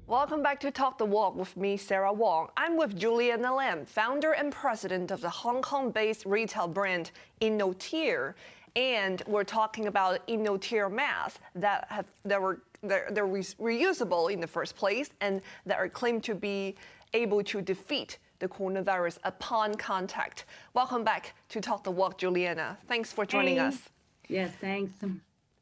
Welcome back to Talk the Walk with me, Sarah Wong. I'm with Juliana Lam, founder and president of the Hong Kong-based retail brand Innotier, and we're talking about Innotier masks that were reusable in the first place and that are claimed to be able to defeat the coronavirus upon contact. Welcome back to Talk the Walk, Juliana. Thanks for joining us. Yes, thanks.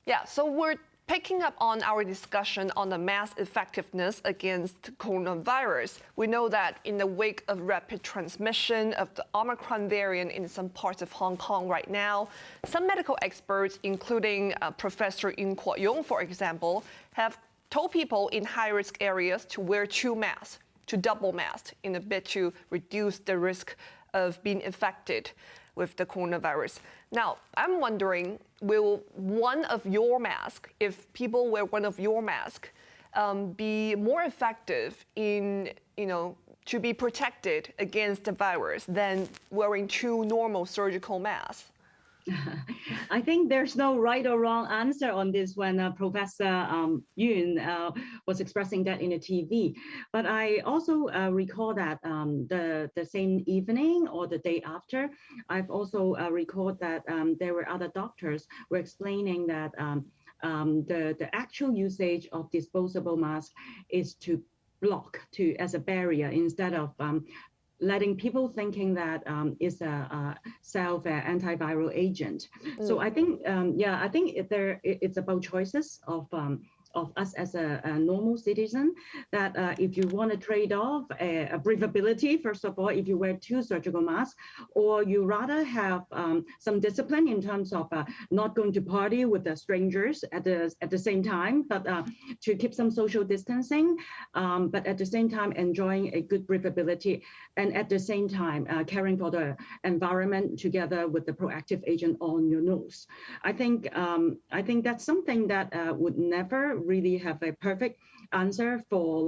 Yeah, so we're picking up on our discussion on the mask effectiveness against coronavirus. We know that in the wake of rapid transmission of the Omicron variant in some parts of Hong Kong right now, some medical experts, including Professor Ying Kuo Yong, for example, have told people in high-risk areas to wear two masks, to double mask, in a bid to reduce the risk of being infected with the coronavirus. Now, I'm wondering, will one of your masks, if people wear one of your masks, be more effective in, to be protected against the virus than wearing two normal surgical masks? I think there's no right or wrong answer on this when Professor Yun was expressing that in the TV. But I also recall that the same evening or the day after, I've also recalled that there were other doctors were explaining that the actual usage of disposable masks is to block as a barrier instead of letting people thinking that it's a self-antiviral agent. So I think, I think it's about choices of us as a normal citizen, that if you want to trade off a breathability, first of all, if you wear two surgical masks, or you rather have some discipline in terms of not going to party with the strangers at the same time, but to keep some social distancing, but at the same time enjoying a good breathability, and at the same time caring for the environment together with the proactive agent on your nose. I think that's something that would never really have a perfect answer for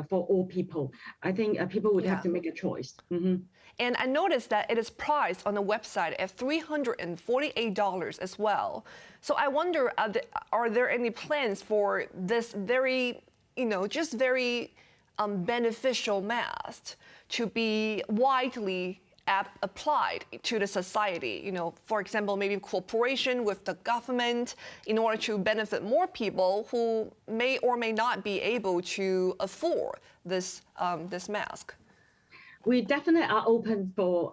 for all people. I think people would have to make a choice. Mm-hmm. And I noticed that it is priced on the website at $348 as well. So I wonder, are there any plans for this very, very beneficial mask to be widely applied to the society? For example, maybe cooperation with the government in order to benefit more people who may or may not be able to afford this mask. We definitely are open for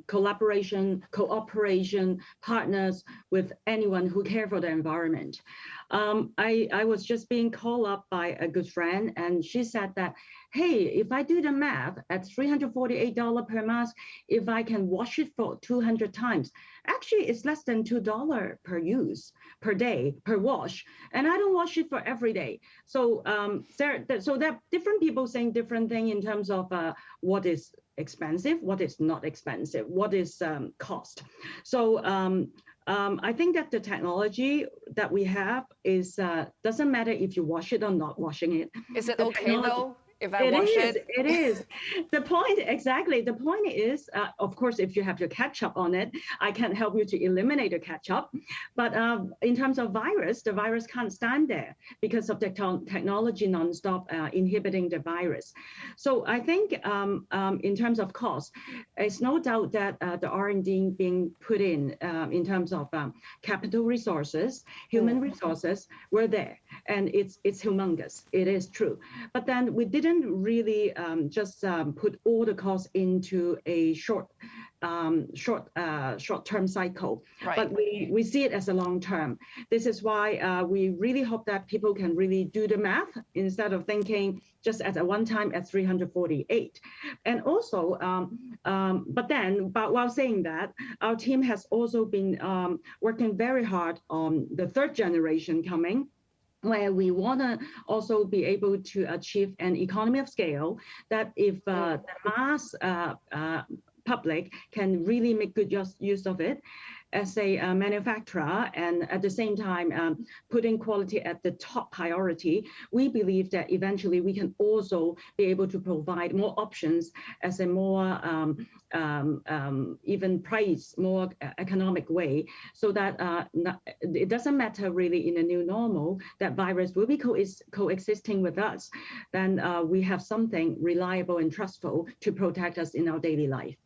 collaboration, cooperation, partners with anyone who care for the environment. I was just being called up by a good friend, and she said that, hey, if I do the math at $348 per mask, if I can wash it for 200 times, actually it's less than $2 per use, per day, per wash. And I don't wash it for every day. So there are different people saying different things in terms of what is expensive, what is not expensive, what is cost. So I think that the technology that we have is doesn't matter if you wash it or not washing it. Is it okay though? If I wash it? It is. The point is, of course, if you have your ketchup on it, I can help you to eliminate the ketchup. But in terms of virus, the virus can't stand there because of the technology nonstop inhibiting the virus. So I think in terms of cost, it's no doubt that the R&D being put in terms of capital resources, human resources, were there. And it's humongous. It is true. But then we didn't really just put all the costs into a short-term cycle, right. But we see it as a long term. This is why we really hope that people can really do the math instead of thinking just at a one time at 348. And also, but while saying that, our team has also been working very hard on the third generation coming, where we want to also be able to achieve an economy of scale, that if the mass public can really make good use of it, as a manufacturer, and at the same time putting quality at the top priority, we believe that eventually we can also be able to provide more options as a more even price, more economic way, so that it doesn't matter really in a new normal that virus will be coexisting with us. Then we have something reliable and trustful to protect us in our daily life.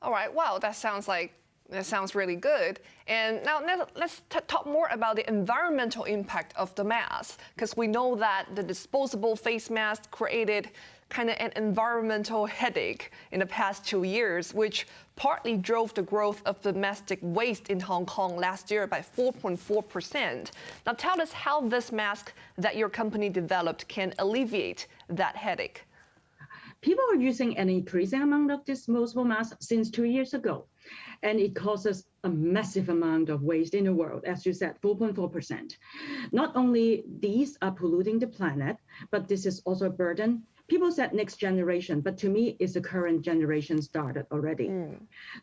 All right, wow, that sounds really good. And now let's talk more about the environmental impact of the mask, because we know that the disposable face mask created kind of an environmental headache in the past 2 years, which partly drove the growth of domestic waste in Hong Kong last year by 4.4%. Now tell us how this mask that your company developed can alleviate that headache. People are using an increasing amount of disposable masks since 2 years ago, and it causes a massive amount of waste in the world, as you said, 4.4%. Not only these are polluting the planet, but this is also a burden. People said next generation, but to me, it's the current generation started already.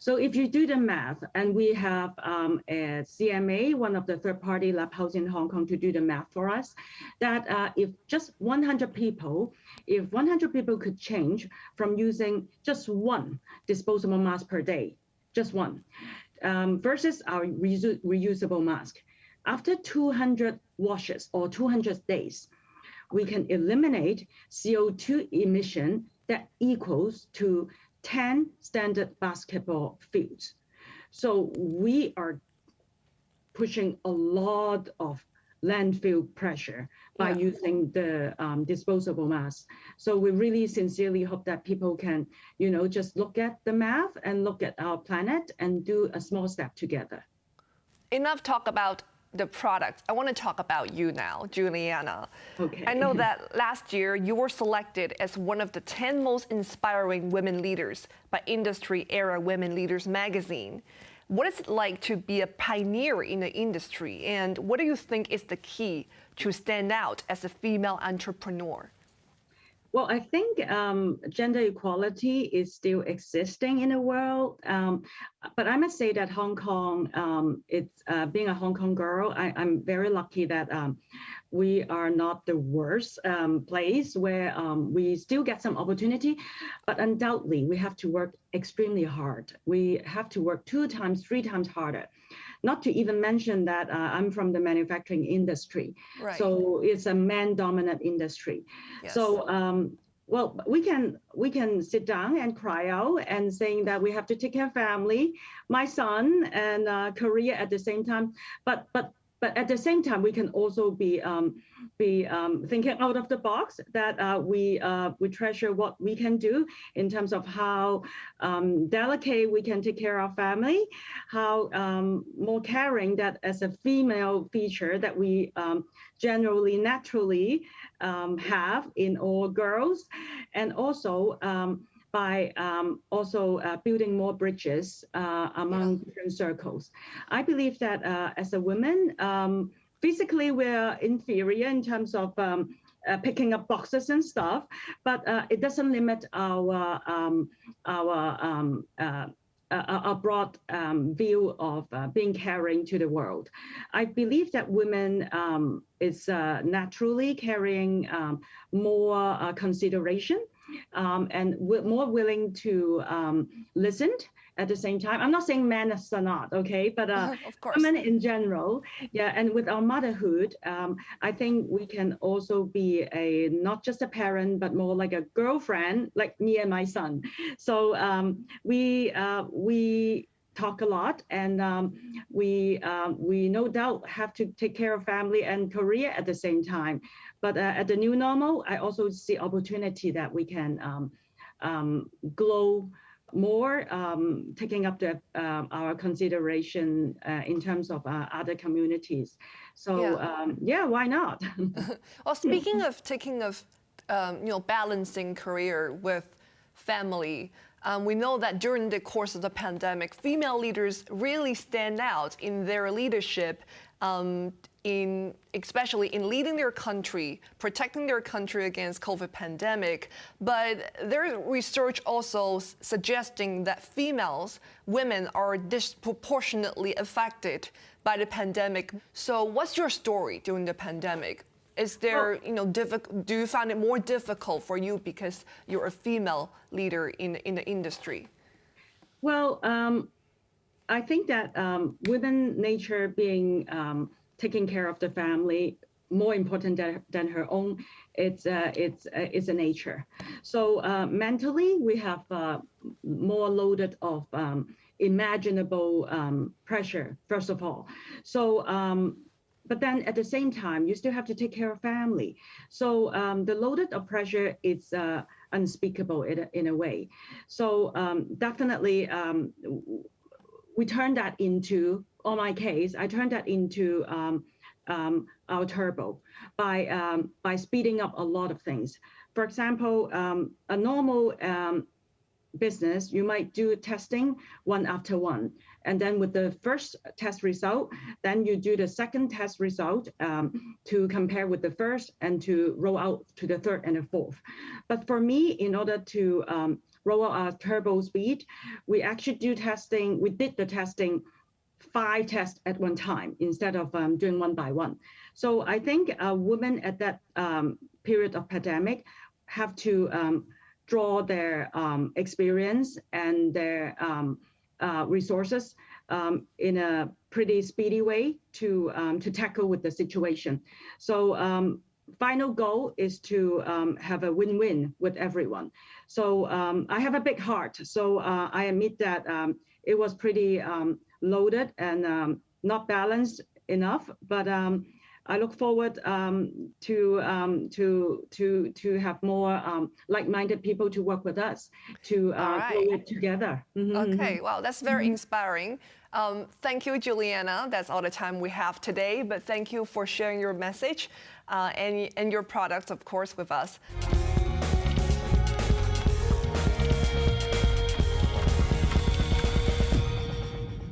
So if you do the math, and we have a CMA, one of the third-party lab house in Hong Kong, to do the math for us, that if just 100 people, if 100 people could change from using just one disposable mask per day, just one, versus our reusable mask, after 200 washes or 200 days, we can eliminate CO2 emission that equals to 10 standard basketball fields. So we are pushing a lot of landfill pressure by using the disposable masks. So we really sincerely hope that people can, just look at the math and look at our planet and do a small step together. Enough talk about the product. I want to talk about you now, Juliana. Okay. I know that last year you were selected as one of the 10 most inspiring women leaders by Industry Era Women Leaders magazine. What is it like to be a pioneer in the industry, and what do you think is the key to stand out as a female entrepreneur? Well, I think gender equality is still existing in the world, but I must say that Hong Kong, it's being a Hong Kong girl, I'm very lucky that we are not the worst place where we still get some opportunity, but undoubtedly we have to work extremely hard. We have to work 2 times, 3 times harder. Not to even mention that I'm from the manufacturing industry. Right. So it's a man-dominant industry. Yes. So, well, we can sit down and cry out and saying that we have to take care of family, my son, and career at the same time. But at the same time, we can also be thinking out of the box, that we treasure what we can do in terms of how delicate we can take care of our family, how more caring that as a female feature that we generally, naturally have in all girls, and also by building more bridges among different circles. I believe that as a woman, physically we're inferior in terms of picking up boxes and stuff, but it doesn't limit our broad view of being caring to the world. I believe that women is naturally carrying more consideration and more willing to listen at the same time. I'm not saying men are not, okay, but of course. women in general, yeah. And with our motherhood, I think we can also be not just a parent, but more like a girlfriend, like me and my son. So we talk a lot, and we no doubt have to take care of family and career at the same time. But at the new normal, I also see opportunity that we can grow more, taking up our consideration in terms of other communities. So why not? Well, speaking of balancing career with family, We know that during the course of the pandemic, female leaders really stand out in their leadership, especially in leading their country, protecting their country against COVID pandemic. But there's research also suggesting that women are disproportionately affected by the pandemic. So what's your story during the pandemic? Is there, do you find it more difficult for you because you're a female leader in the industry? Well, I think that women nature being taking care of the family more important than her own, it's a nature. So mentally, we have more loaded of imaginable pressure, first of all. So, but then at the same time, you still have to take care of family. So the loaded of pressure is unspeakable in a way. So definitely, we turn that into, on my case, I turned that into our turbo by speeding up a lot of things. For example, a normal business, you might do testing one after one. And then with the first test result, then you do the second test result to compare with the first and to roll out to the third and the fourth. But for me, in order to roll out our turbo speed, we actually did the testing 5 tests at one time instead of doing one by one. So I think women at that period of pandemic have to draw their experience and their resources in a pretty speedy way to tackle with the situation. So final goal is to have a win-win with everyone. So I have a big heart. So I admit that it was pretty loaded and not balanced enough, but I look forward to have more like-minded people to work with us to grow it together. Okay, well, that's very inspiring. Thank you, Juliana. That's all the time we have today, but thank you for sharing your message and your products, of course, with us.